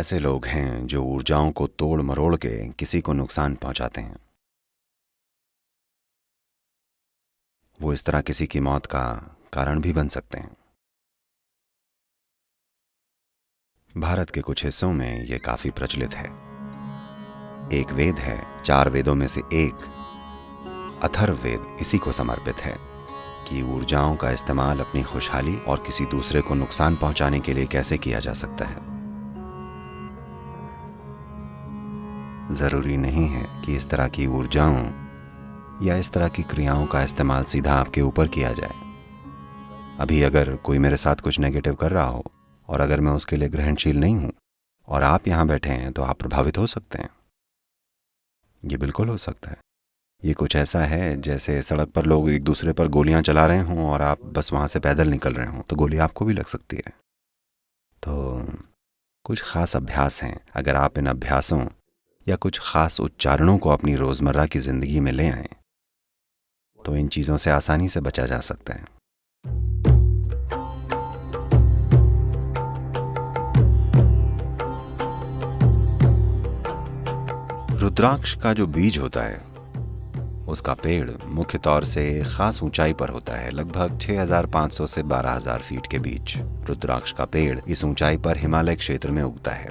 ऐसे लोग हैं जो ऊर्जाओं को तोड़ मरोड़ के किसी को नुकसान पहुंचाते हैं। वो इस तरह किसी की मौत का कारण भी बन सकते हैं। भारत के कुछ हिस्सों में ये काफी प्रचलित है। एक वेद है, 4 वेदों में से एक अथर्ववेद इसी को समर्पित है कि ऊर्जाओं का इस्तेमाल अपनी खुशहाली और किसी दूसरे को नुकसान पहुंचाने के लिए कैसे किया जा सकता है। जरूरी नहीं है कि इस तरह की ऊर्जाओं या इस तरह की क्रियाओं का इस्तेमाल सीधा आपके ऊपर किया जाए। अभी अगर कोई मेरे साथ कुछ नेगेटिव कर रहा हो और अगर मैं उसके लिए ग्रहणशील नहीं हूं और आप यहां बैठे हैं तो आप प्रभावित हो सकते हैं। ये बिल्कुल हो सकता है। ये कुछ ऐसा है जैसे सड़क पर लोग एक दूसरे पर गोलियां चला रहे हों और आप बस वहां से पैदल निकल रहे हों तो गोली आपको भी लग सकती है। तो कुछ खास अभ्यास हैं। अगर आप इन अभ्यासों या कुछ खास उच्चारणों को अपनी रोजमर्रा की जिंदगी में ले आएं तो इन चीजों से आसानी से बचा जा सकता है। रुद्राक्ष का जो बीज होता है उसका पेड़ मुख्य तौर से खास ऊंचाई पर होता है, लगभग 6,500 से 12,000 फीट के बीच। रुद्राक्ष का पेड़ इस ऊंचाई पर हिमालय क्षेत्र में उगता है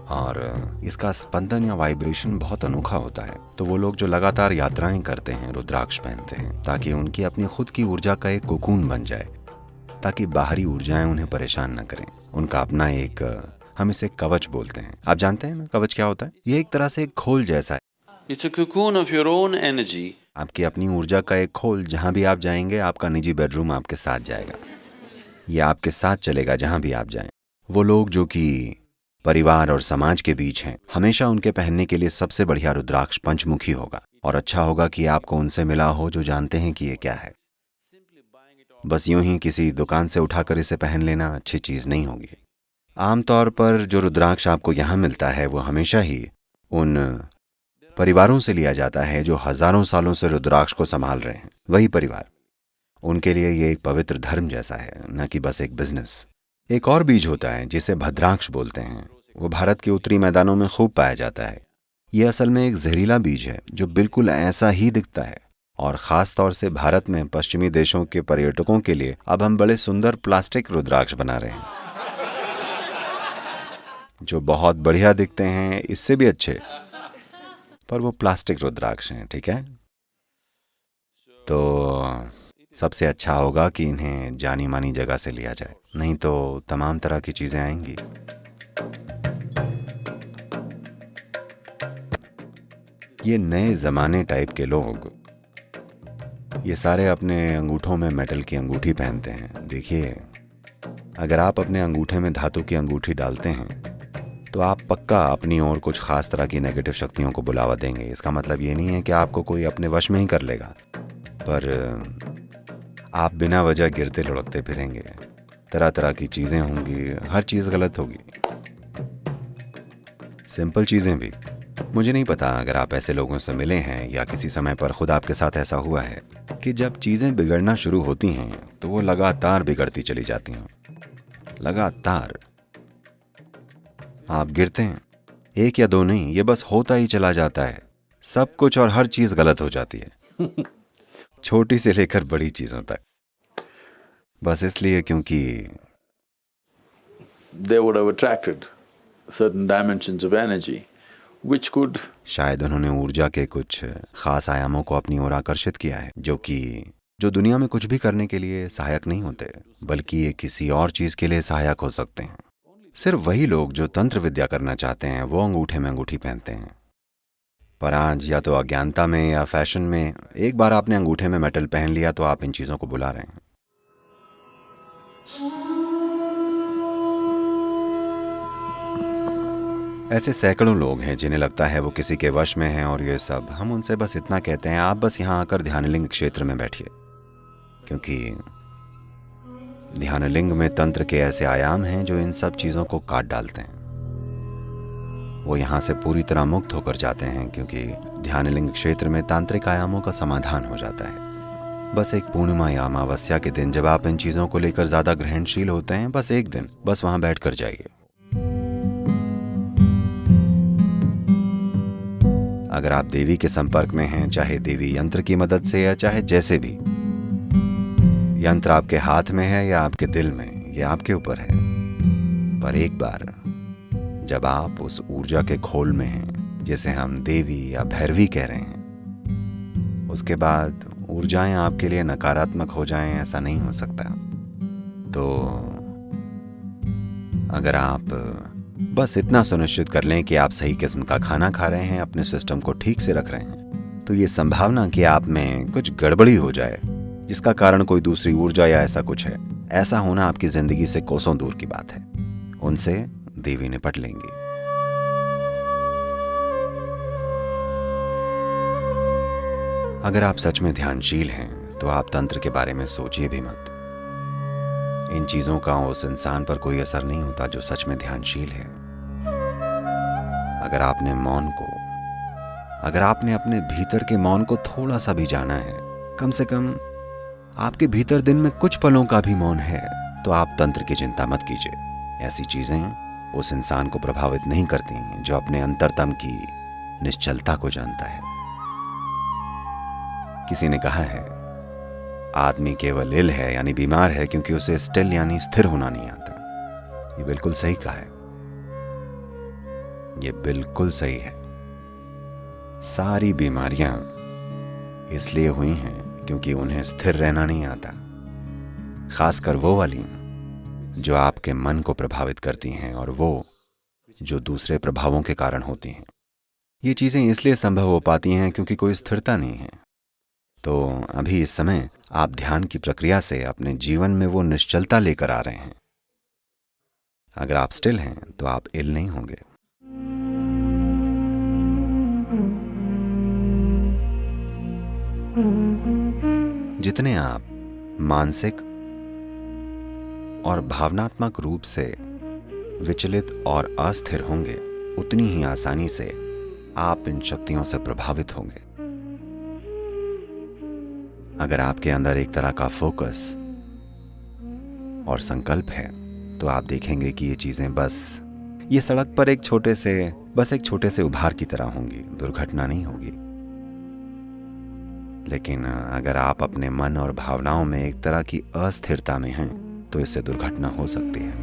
और इसका स्पंदन या वाइब्रेशन बहुत अनोखा होता है। तो वो लोग जो लगातार यात्राएं करते हैं रुद्राक्ष पहनते हैं ताकि उनकी अपनी खुद की ऊर्जा का एक कोकून बन जाए, ताकि बाहरी ऊर्जाएं उन्हें परेशान न करें। उनका अपना एक, हम इसे कवच बोलते हैं। आप जानते हैं ना कवच क्या होता है? ये एक तरह से एक खोल जैसा है। It's a cocoon of your own energy. आपकी अपनी ऊर्जा का एक खोल। जहां भी आप जाएंगे आपका निजी बेडरूम आपके साथ जाएगा, ये आपके साथ चलेगा जहां भी आप जाएं। वो लोग जो कि परिवार और समाज के बीच हैं, हमेशा उनके पहनने के लिए सबसे बढ़िया रुद्राक्ष पंचमुखी होगा। और अच्छा होगा कि आपको उनसे मिला हो जो जानते हैं कि ये क्या है। बस यूं ही किसी दुकान से उठाकर इसे पहन लेना अच्छी चीज नहीं होगी। आमतौर पर जो रुद्राक्ष आपको यहाँ मिलता है वो हमेशा ही उन परिवारों से लिया जाता है जो हजारों सालों से रुद्राक्ष को संभाल रहे हैं। वही परिवार, उनके लिए ये एक पवित्र धर्म जैसा है, न कि बस एक बिजनेस। एक और बीज होता है जिसे भद्राक्ष बोलते हैं। वो भारत के उत्तरी मैदानों में खूब पाया जाता है। ये असल में एक जहरीला बीज है जो बिल्कुल ऐसा ही दिखता है। और खास तौर से भारत में पश्चिमी देशों के पर्यटकों के लिए अब हम बड़े सुंदर प्लास्टिक रुद्राक्ष बना रहे हैं जो बहुत बढ़िया दिखते हैं, इससे भी अच्छे, पर वो प्लास्टिक रुद्राक्ष हैं। ठीक है, तो सबसे अच्छा होगा कि इन्हें जानी मानी जगह से लिया जाए, नहीं तो तमाम तरह की चीजें आएंगी। ये नए जमाने टाइप के लोग ये सारे अपने अंगूठों में मेटल की अंगूठी पहनते हैं। देखिए, अगर आप अपने अंगूठे में धातु की अंगूठी डालते हैं तो आप पक्का अपनी ओर कुछ खास तरह की नेगेटिव शक्तियों को बुलावा देंगे। इसका मतलब ये नहीं है कि आपको कोई अपने वश में ही कर लेगा, पर आप बिना वजह गिरते लुढ़कते फिरेंगे। तरह तरह की चीजें होंगी, हर चीज गलत होगी, सिंपल चीजें भी। मुझे नहीं पता अगर आप ऐसे लोगों से मिले हैं या किसी समय पर खुद आपके साथ ऐसा हुआ है कि जब चीजें बिगड़ना शुरू होती हैं तो वो लगातार बिगड़ती चली जाती हैं। लगातार आप गिरते हैं, एक या दो नहीं, ये बस होता ही चला जाता है। सब कुछ और हर चीज गलत हो जाती है छोटी से लेकर बड़ी चीजों तक, बस इसलिए क्योंकि They would have attracted certain dimensions of energy, which could शायद उन्होंने ऊर्जा के कुछ खास आयामों को अपनी ओर आकर्षित किया है जो दुनिया में कुछ भी करने के लिए सहायक नहीं होते, बल्कि ये किसी और चीज के लिए सहायक हो सकते हैं। सिर्फ वही लोग जो तंत्र विद्या करना चाहते हैं वो अंगूठे में अंगूठी पहनते हैं। पर आज या तो अज्ञानता में या फैशन में एक बार आपने अंगूठे में मेटल पहन लिया तो आप इन चीजों को बुला रहे हैं। ऐसे सैकड़ों लोग हैं जिन्हें लगता है वो किसी के वश में हैं और ये सब। हम उनसे बस इतना कहते हैं, आप बस यहाँ आकर ध्यानलिंग क्षेत्र में बैठिए, क्योंकि ध्यानलिंग में तंत्र के ऐसे आयाम हैं जो इन सब चीजों को काट डालते हैं। वो यहाँ से पूरी तरह मुक्त होकर जाते हैं, क्योंकि ध्यानलिंग क्षेत्र में तांत्रिक आयामों का समाधान हो जाता है। बस एक पूर्णिमा या अमावस्या के दिन जब आप इन चीजों को लेकर ज्यादा ग्रहणशील होते हैं, बस एक दिन बस वहां बैठ कर जाइए। अगर आप देवी के संपर्क में हैं, चाहे देवी यंत्र की मदद से या चाहे जैसे भी, यंत्र आपके हाथ में है या आपके दिल में, यह आपके ऊपर है। पर एक बार जब आप उस ऊर्जा के खोल में हैं, जिसे हम देवी या भैरवी कह रहे हैं, उसके बाद ऊर्जाएं आपके लिए नकारात्मक हो जाएं, ऐसा नहीं हो सकता। तो अगर आप बस इतना सुनिश्चित कर लें कि आप सही किस्म का खाना खा रहे हैं, अपने सिस्टम को ठीक से रख रहे हैं, तो ये संभावना कि आप में कुछ गड़बड़ी हो जाए जिसका कारण कोई दूसरी ऊर्जा या ऐसा कुछ है, ऐसा होना आपकी जिंदगी से कोसों दूर की बात है। उनसे देवी निपट लेंगी। अगर आप सच में ध्यानशील हैं तो आप तंत्र के बारे में सोचिए भी मत। इन चीजों का उस इंसान पर कोई असर नहीं होता जो सच में ध्यानशील है। अगर आपने अपने भीतर के मौन को थोड़ा सा भी जाना है, कम से कम आपके भीतर दिन में कुछ पलों का भी मौन है, तो आप तंत्र की चिंता मत कीजिए। ऐसी चीजें उस इंसान को प्रभावित नहीं करती हैं जो अपने अंतरतम की निश्चलता को जानता है। किसी ने कहा है, आदमी केवल इल है यानी बीमार है क्योंकि उसे स्टिल यानी स्थिर होना नहीं आता। ये बिल्कुल सही कहा है, ये बिल्कुल सही है। सारी बीमारियां इसलिए हुई हैं क्योंकि उन्हें स्थिर रहना नहीं आता, खासकर वो वाली जो आपके मन को प्रभावित करती हैं और वो जो दूसरे प्रभावों के कारण होती हैं। ये चीजें इसलिए संभव हो पाती हैं क्योंकि कोई स्थिरता नहीं है। तो अभी इस समय आप ध्यान की प्रक्रिया से अपने जीवन में वो निश्चलता लेकर आ रहे हैं। अगर आप स्टिल हैं तो आप इल नहीं होंगे। जितने आप मानसिक और भावनात्मक रूप से विचलित और अस्थिर होंगे, उतनी ही आसानी से आप इन शक्तियों से प्रभावित होंगे। अगर आपके अंदर एक तरह का फोकस और संकल्प है तो आप देखेंगे कि ये चीजें बस ये सड़क पर एक छोटे से उभार की तरह होंगी, दुर्घटना नहीं होगी। लेकिन अगर आप अपने मन और भावनाओं में एक तरह की अस्थिरता में हैं तो इससे दुर्घटना हो सकती है।